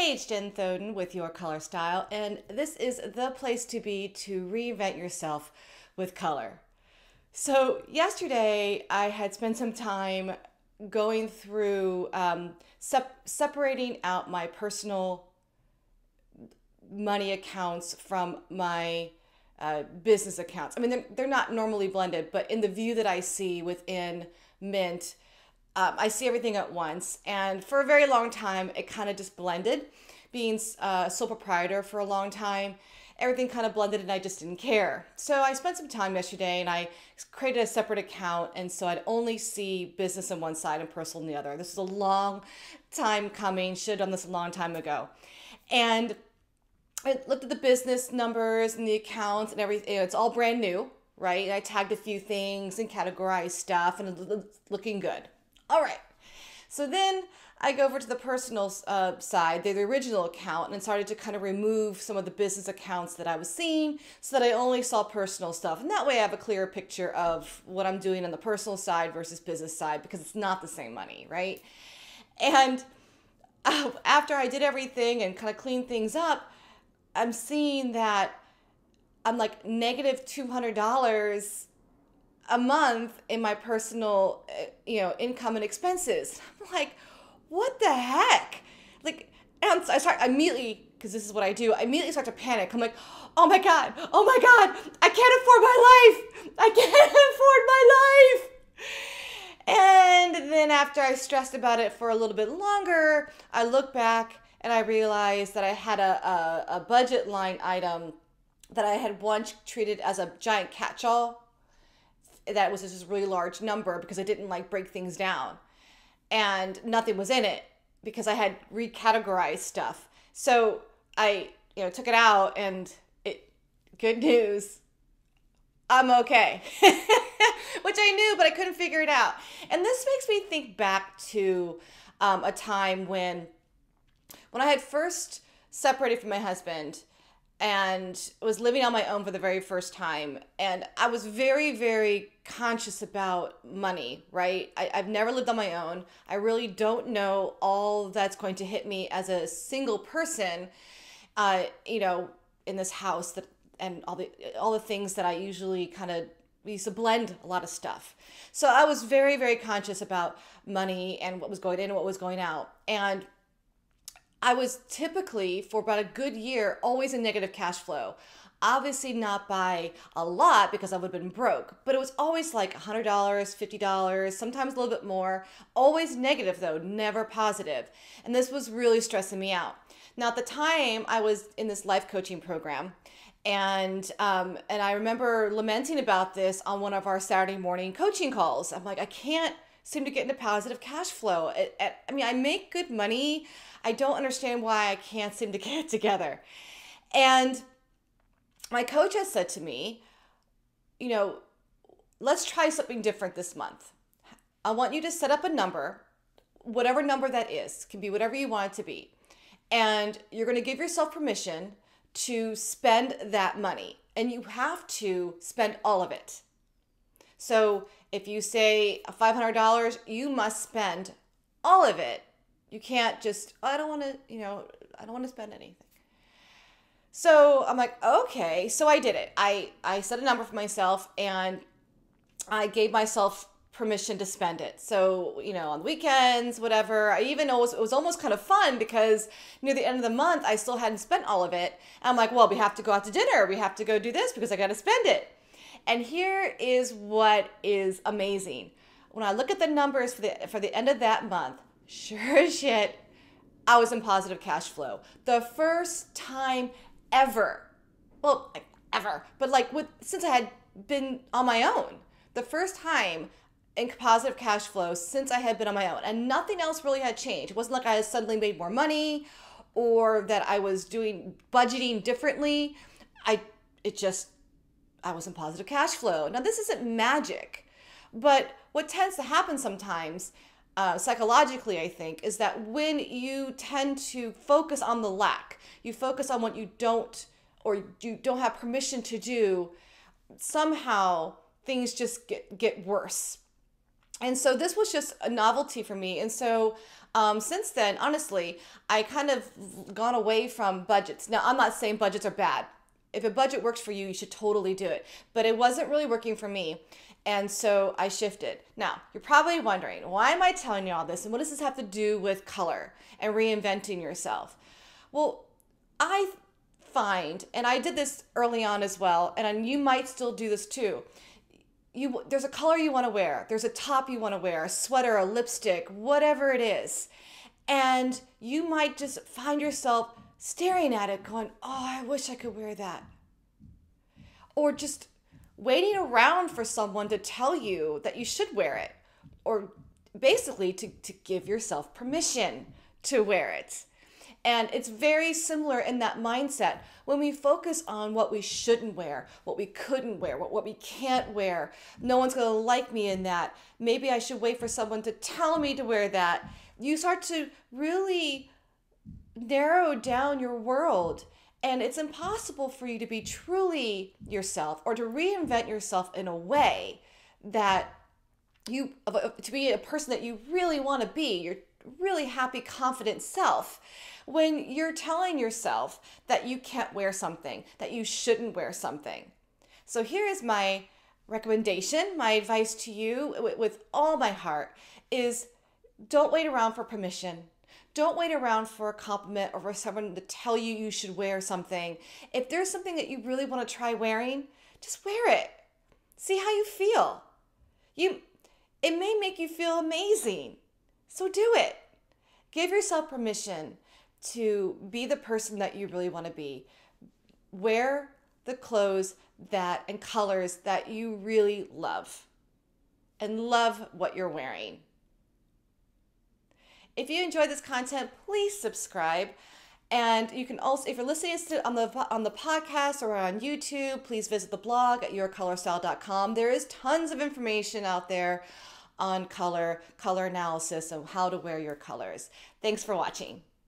Paige Jen Thoden with Your Color Style, and this is the place to be to reinvent yourself with color. So, yesterday I had spent some time going through separating out my personal money accounts from my business accounts. I mean, they're not normally blended, but in the view that I see within Mint, I see everything at once. And for a very long time, it kind of just blended. Being a sole proprietor for a long time, everything kind of blended and I just didn't care. So I spent some time yesterday and I created a separate account. And so I'd only see business on one side and personal on the other. This is a long time coming. Should have done this a long time ago. And I looked at the business numbers and the accounts and everything. It's all brand new, right? And I tagged a few things and categorized stuff and it's looking good. All right. So then I go over to the personal side, the original account, and started to kind of remove some of the business accounts that I was seeing so that I only saw personal stuff. And that way I have a clearer picture of what I'm doing on the personal side versus business side because it's not the same money, right? And after I did everything and kind of cleaned things up, I'm seeing that I'm like negative $200 a month in my personal, income and expenses. I'm like, what the heck? Like, and I start immediately, because this is what I do, I immediately start to panic. I'm like, oh my God, I can't afford my life. I can't afford my life. And then after I stressed about it for a little bit longer, I look back and I realized that I had a budget line item that I had once treated as a giant catch-all. That was just a really large number because I didn't like break things down. And nothing was in it because I had recategorized stuff. So I, took it out and good news, I'm okay. Which I knew, but I couldn't figure it out. And this makes me think back to a time when I had first separated from my husband and was living on my own for the very first time. And I was very, very conscious about money, right? I've never lived on my own. I really don't know all that's going to hit me as a single person, in this house and all the things that I usually we used to blend a lot of stuff. So I was very, very conscious about money and what was going in and what was going out. And I was typically, for about a good year, always in negative cash flow. Obviously not by a lot because I would have been broke, but it was always like $100, $50, sometimes a little bit more. Always negative though, never positive. And this was really stressing me out. Now at the time I was in this life coaching program and I remember lamenting about this on one of our Saturday morning coaching calls. I'm like, I can't seem to get into positive cash flow. I make good money. I don't understand why I can't seem to get it together. And my coach has said to me, let's try something different this month. I want you to set up a number, whatever number that is, can be whatever you want it to be. And you're going to give yourself permission to spend that money. And you have to spend all of it. So if you say $500, you must spend all of it. You can't just, I don't want to spend anything. So I'm like, okay. So I did it. I set a number for myself and I gave myself permission to spend it. So, on the weekends, whatever. I even know it was almost kind of fun because near the end of the month, I still hadn't spent all of it. And I'm like, well, we have to go out to dinner. We have to go do this because I got to spend it. And here is what is amazing. When I look at the numbers for the end of that month, sure as shit, I was in positive cash flow. The first time ever. Well, ever. But since I had been on my own. The first time in positive cash flow since I had been on my own. And nothing else really had changed. It wasn't like I had suddenly made more money or that I was doing budgeting differently. I was in positive cash flow. Now, this isn't magic, but what tends to happen sometimes, psychologically, I think, is that when you tend to focus on the lack, you focus on what you don't have permission to do, somehow things just get worse. And so this was just a novelty for me. And so Since then, honestly, I kind of gone away from budgets. Now, I'm not saying budgets are bad. If a budget works for you, you should totally do it. But it wasn't really working for me. And so I shifted. Now, you're probably wondering, why am I telling you all this? And what does this have to do with color and reinventing yourself? Well, I find, and I did this early on as well, and you might still do this too. There's a color you want to wear, there's a top you want to wear, a sweater, a lipstick, whatever it is. And you might just find yourself staring at it going, oh, I wish I could wear that. Or just waiting around for someone to tell you that you should wear it. Or basically to give yourself permission to wear it. And it's very similar in that mindset. When we focus on what we shouldn't wear, what we couldn't wear, what we can't wear, no one's going to like me in that. Maybe I should wait for someone to tell me to wear that. You start to really narrow down your world. And it's impossible for you to be truly yourself or to reinvent yourself in a way that to be a person that you really want to be, your really happy, confident self, when you're telling yourself that you can't wear something, that you shouldn't wear something. So here is my recommendation, my advice to you with all my heart is don't wait around for permission. Don't wait around for a compliment or for someone to tell you you should wear something. If there's something that you really want to try wearing, just wear it. See how you feel. It may make you feel amazing. So do it. Give yourself permission to be the person that you really want to be. Wear the clothes and colors that you really love and love what you're wearing. If you enjoyed this content, please subscribe. And you can also, if you're listening to it on the podcast or on YouTube, please visit the blog at yourcolorstyle.com. There is tons of information out there on color analysis, and how to wear your colors. Thanks for watching.